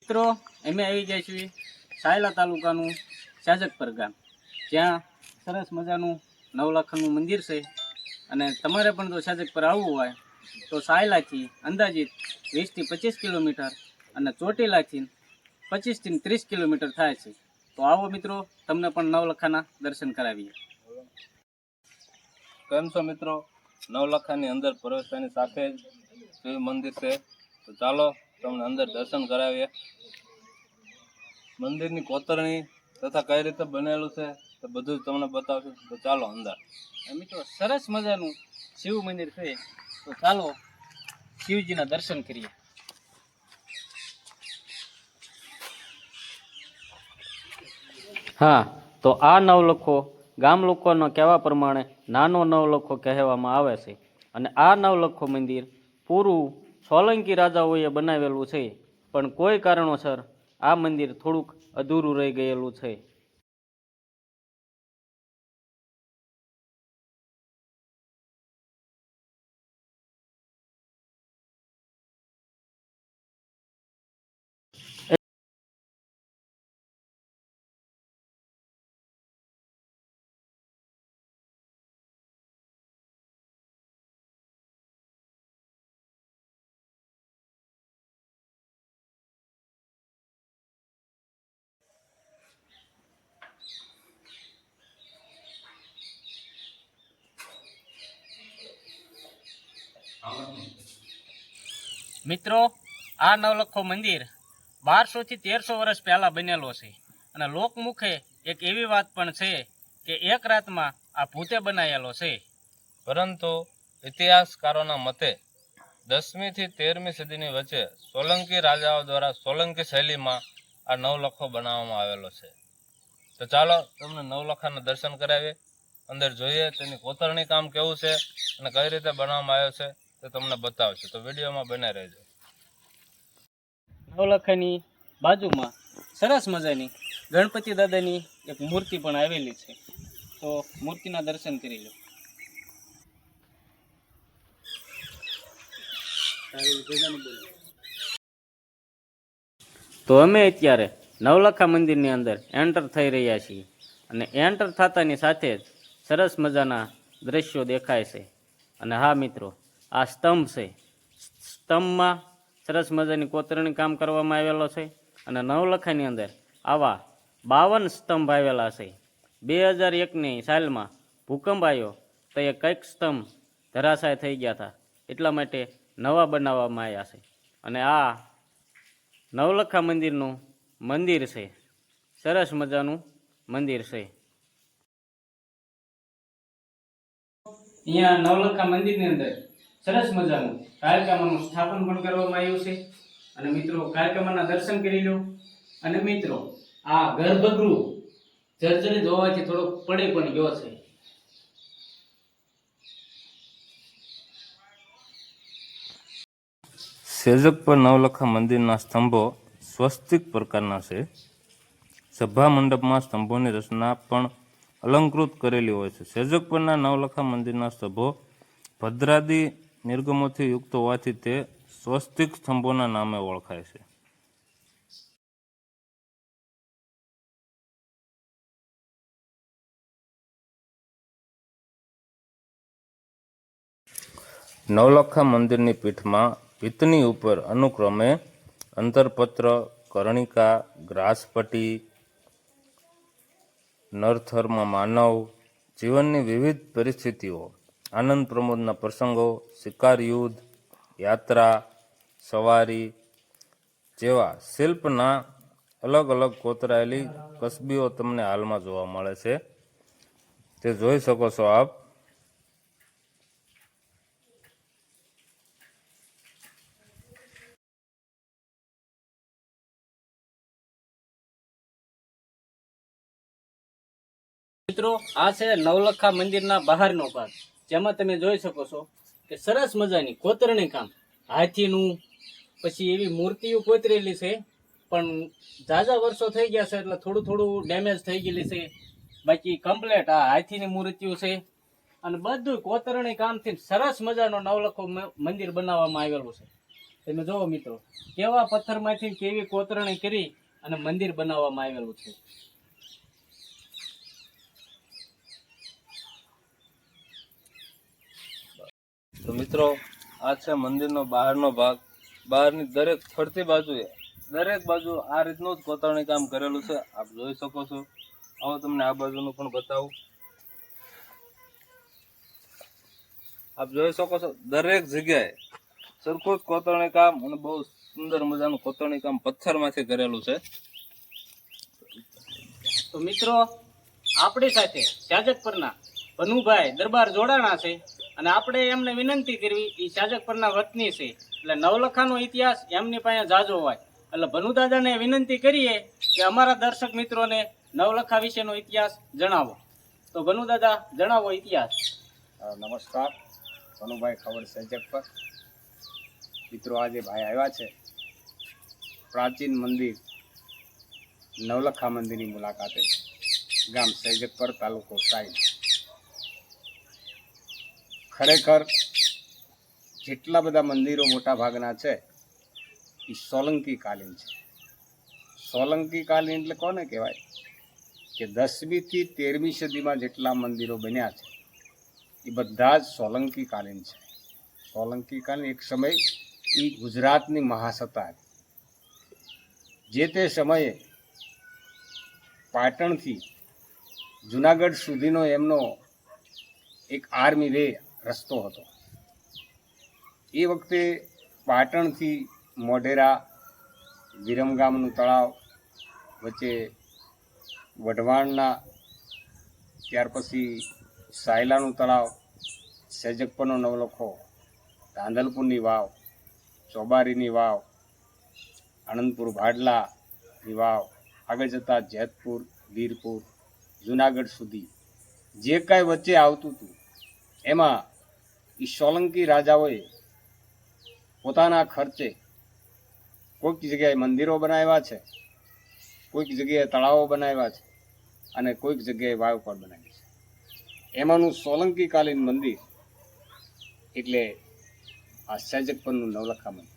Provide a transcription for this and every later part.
મિત્રો અમે આવી ગયા છીએ સાયલા તાલુકાનું શાજકપર ગામ, જ્યાં સરસ મજાનું નવલખનનું મંદિર છે. અને તમારે પણ જો શાજકપર આવવું હોય તો સાયલાથી અંદાજિત 20 થી 25 કિલોમીટર અને ચોટીલાથી 25 થી 30 કિલોમીટર થાય છે. તો આવો મિત્રો, તમને પણ નવલખાના દર્શન કરાવીએ. કેમ છો મિત્રો? નવલખાની અંદર પ્રવેશતાની સાથે જ શિવ મંદિર છે. તો ચાલો તમને અંદર દર્શન કરાવીએ. મંદિરની કોતરણી તથા કઈ રીતે બનેલું છે તો બધું જ તમને બતાવશું. તો ચાલો અંદર. મિત્રો સરસ મજાનું શિવ મંદિર છે, તો ચાલો શિવજીના દર્શન કરીએ. હા, તો આ નવલખો ગામ લોકોનો કહેવા પ્રમાણે નાનો નવલખો કહેવામાં આવે છે. અને આ નવલખો મંદિર પૂરું સોલંકી રાજાઓએ બનાવેલું છે, પણ કોઈ કારણોસર આ મંદિર થોડુંક અધૂરું રહી ગયેલું છે. મિત્રો, આ નવલખો મંદિર 1200 થી 1300 વર્ષ પહેલા બનેલો છે. અને લોકમુખે એક એવી વાત પણ છે કે એક રાતમાં આ ભૂતે બનાવેલો છે. પરંતુ ઇતિહાસકારોના મતે 10મી થી 13મી સદીની વચ્ચે સોલંકી રાજાઓ દ્વારા સોલંકી શૈલીમાં આ નવલખો બનાવવામાં આવેલો છે. તો ચાલો તમને નવલખાના દર્શન કરાવીએ, અંદર જોઈએ તેની કોતરણી કામ કેવું છે અને કઈ રીતે બનાવવામાં આવ્યો છે તે તમને બતાવશે. તો વિડીયોમાં બને રહેજો. નવલખાની બાજુમાં સરસ મજાની ગણપતિ દાદાની એક મૂર્તિ પણ આવેલી છે, તો મૂર્તિના દર્શન કરી લો. તો અમે અત્યારે નવલખા મંદિરની અંદર એન્ટર થઈ રહ્યા છીએ. અને એન્ટર થતાની સાથે જ સરસ મજાના દ્રશ્યો દેખાય છે. અને હા મિત્રો, આ સ્તંભ છે. સ્તંભમાં સરસ મજાની કોતરણી કામ કરવામાં આવેલો છે. અને નવલખાની અંદર આવા 52 સ્તંભ આવેલા છે. 2001ની સાલમાં ભૂકંપ આવ્યો તો એ કંઈક સ્તંભ ધરાશાય થઈ ગયા હતા, એટલા માટે નવા બનાવવામાં આવ્યા છે. અને આ નવલખા મંદિરનું મંદિર છે, સરસ મજાનું મંદિર છે. અહીંયા નવલખા મંદિરની અંદર સરસ મજાનું કાળકામાનું સ્થાપન પણ કરવામાં આવ્યું છે. અને મિત્રો, કાળકામાના દર્શન કરી લો. અને મિત્રો, આ ગર્ભગૃહ જર્જરિત હોવાથી થોડોક પડી પણ ગયો છે. શેજકપર નવલખા મંદિરના સ્તંભો સ્વસ્તિક પ્રકારના છે. સભા મંડપમાં સ્તંભોની રચના પણ અલંકૃત કરેલી હોય છે. શેજકપરના નવલખા મંદિરના સ્તંભો ભદ્રાદી નિર્ગમોથી યુક્ત હોવાથી તે સ્વસ્તિક સ્તંભોના નામે ઓળખાય છે. નવલખા મંદિરની પીઠમાં ભીતની ઉપર અનુક્રમે અંતરપત્ર, કર્ણિકા, ગ્રાસપટી, નરથરમાં માનવ જીવનની વિવિધ પરિસ્થિતિઓ, આનંદ પ્રમોદના પ્રસંગો, શિકાર, યુદ્ધ, યાત્રા, સવારી જેવા શિલ્પના અલગ અલગ કોતરાયેલી કસબીઓ તમને હાલમાં જોવા મળે છે. તે જોઈ શકો છો આપ. મિત્રો, આ છે નવલખા મંદિરના બહારનો ભાગ, જેમાં તમે જોઈ શકો છો કે સરસ મજાની કોતરણી કામ હાથીનું, પછી એવી મૂર્તિઓ કોતરેલી છે. પણ ઝાઝા વર્ષો થઈ ગયા છે એટલે થોડું થોડું ડેમેજ થઈ ગયેલી છે. બાકી કમ્પ્લેટ આ હાથીની મૂર્તિઓ છે. અને બધું કોતરણી કામથી સરસ મજાનો નવલખો મંદિર બનાવવામાં આવેલું છે. તમે જોવો મિત્રો, કેવા પથ્થરમાંથી કેવી કોતરણી કરી અને મંદિર બનાવવામાં આવેલું છે. તો મિત્રો, આ છે મંદિરનો બહારનો ભાગ. બહારની દરેક ફરતી બાજુએ દરેક બાજુ આ રીતનું જ કોતરણી કામ કરેલું છે. આપ જોઈ શકો છો. આવો તમને આ બાજુનું પણ બતાવું. આપ જોઈ શકો છો, દરેક જગ્યાએ સરખું જ કોતરણી કામ અને બહુ સુંદર મજાનું કોતરણી કામ પથ્થરમાંથી કરેલું છે. તો મિત્રો, આપણી સાથે શાજકપરના ભનુભાઈ દરબાર જોડાણા છે અને આપણે એમને વિનંતી કરવી, એ શાજકપરના વતની છે એટલે નવલખાનો ઇતિહાસ એમની પાસે જાજો હોય, એટલે ભનુદાદાને વિનંતી કરીએ કે અમારા દર્શક મિત્રોને નવલખા વિશેનો ઇતિહાસ જણાવો. તો ભનુદાદા, જણાવો ઇતિહાસ. નમસ્કાર, ભનુભાઈ ખબર સજક પર. મિત્રો, આજે ભાઈ આવ્યા છે પ્રાચીન મંદિર નવલખા મંદિરની મુલાકાતે, ગામ સૈજકપર, તાલુકો સાઈડ. ખરેખર જેટલા બધા મંદિરો મોટા ભાગના છે એ સોલંકી કાલીન છે. સોલંકી કાલીન એટલે કોને કહેવાય કે 10મી થી 13મી સદીમાં જેટલા મંદિરો બન્યા છે એ બધા જ સોલંકી કાલીન છે. સોલંકી કાલીન એક સમય એ ગુજરાતની મહાસત્તા હતી. જે તે સમયે પાટણથી જુનાગઢ સુધીનો એમનો એક આર્મી વે રસ્તો હતો. એ વખતે પાટણથી મોઢેરા, વિરમગામનું તળાવ, વચ્ચે વઢવાણના, ત્યાર પછી સાયલાનું તળાવ, સૈજકપરનો નવલખો, ધાંધલપુરની વાવ, ચોબારીની વાવ, આણંદપુર ભાડલાની વાવ, આગળ જતાં જેતપુર, વીરપુર, જુનાગઢ સુધી જે કાંઈ વચ્ચે આવતું હતું એમાં એ સોલંકી રાજાઓએ પોતાના ખર્ચે કોઈક જગ્યાએ મંદિરો બનાવ્યા છે, કોઈક જગ્યાએ તળાવો બનાવ્યા છે અને કોઈક જગ્યાએ વાવ પણ બનાવી છે. એમાંનું સોલંકી કાલીન મંદિર એટલે આ સૈજકપરનું નવલખા મંદિર.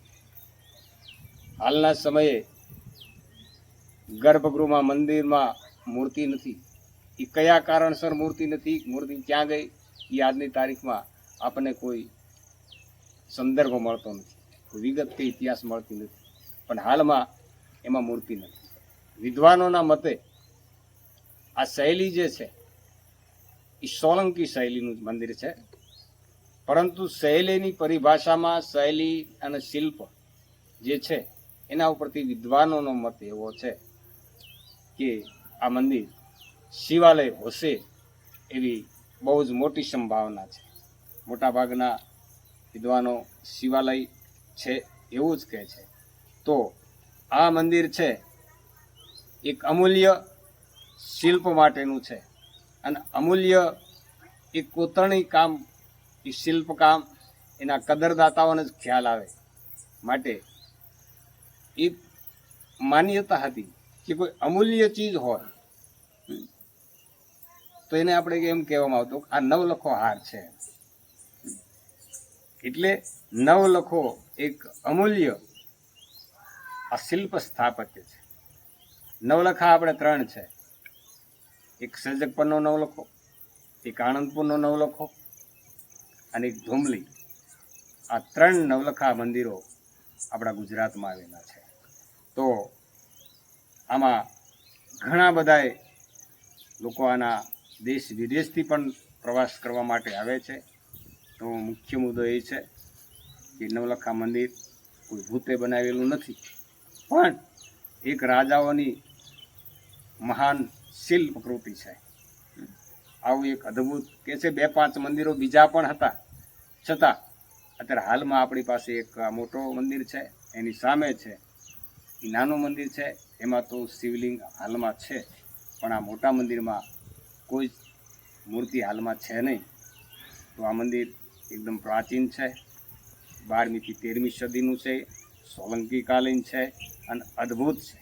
હાલના સમયે ગર્ભગૃહમાં, મંદિરમાં મૂર્તિ નથી. એ કયા કારણસર મૂર્તિ નથી, મૂર્તિ ક્યાં ગઈ, એ આજની તારીખમાં આપણને કોઈ સંદર્ભ મળતો નથી, કોઈ વિગત કે ઇતિહાસ મળતી નથી. પણ હાલમાં એમાં મૂર્તિ નથી. વિદ્વાનોના મતે આ શૈલી જે છે એ સોલંકી શૈલીનું મંદિર છે, પરંતુ શૈલીની પરિભાષામાં શૈલી અને શિલ્પ જે છે એના ઉપરથી વિદ્વાનોનો મત એવો છે કે આ મંદિર શિવાલય હશે એવી બહુ જ મોટી સંભાવના છે. મોટાભાગના વિદ્વાનો શિવાલય છે એવું જ કહે છે. તો આ મંદિર છે એક અમૂલ્ય શિલ્પ માટેનું છે અને અમૂલ્ય એક કોતરણી કામ, એ શિલ્પકામ એના કદરદાતાઓને જ ખ્યાલ આવે માટે એ માન્યતા હતી કે કોઈ અમૂલ્ય ચીજ હોય તો એને આપણે એમ કહેવામાં આવતું આ નવલખો હાર છે. એટલે નવલખો એક અમૂલ્ય આ શિલ્પ સ્થાપત્ય છે. નવલખા આપણે 3 છે, એક સૈજકપરનો નવલખો, એક આણંદપુરનો નવલખો અને એક ધુમલી. આ 3 નવલખા મંદિરો આપણા ગુજરાતમાં આવેલા છે. તો આમાં ઘણા બધાએ લોકો આના દેશ વિદેશથી પણ પ્રવાસ કરવા માટે આવે છે. તો મુખ્ય મુદ્દો એ છે કે નવલખા મંદિર કોઈ ભૂતે બનાવેલું નથી, પણ એક રાજાઓની મહાન શિલ્પ કૃતિ છે. આવું એક અદ્ભુત કે છે. 2-5 મંદિરો બીજા પણ હતા, છતાં અત્યારે હાલમાં આપણી પાસે એક મોટો મંદિર છે, એની સામે છે એ નાનું મંદિર છે. એમાં તો શિવલિંગ હાલમાં છે, પણ આ મોટા મંદિરમાં કોઈ મૂર્તિ હાલમાં છે નહીં. તો આ મંદિર એકદમ પ્રાચીન છે, 12મી થી 13મી સદીનું છે, સોલંકી કાલીન છે અને અદ્ભુત છે.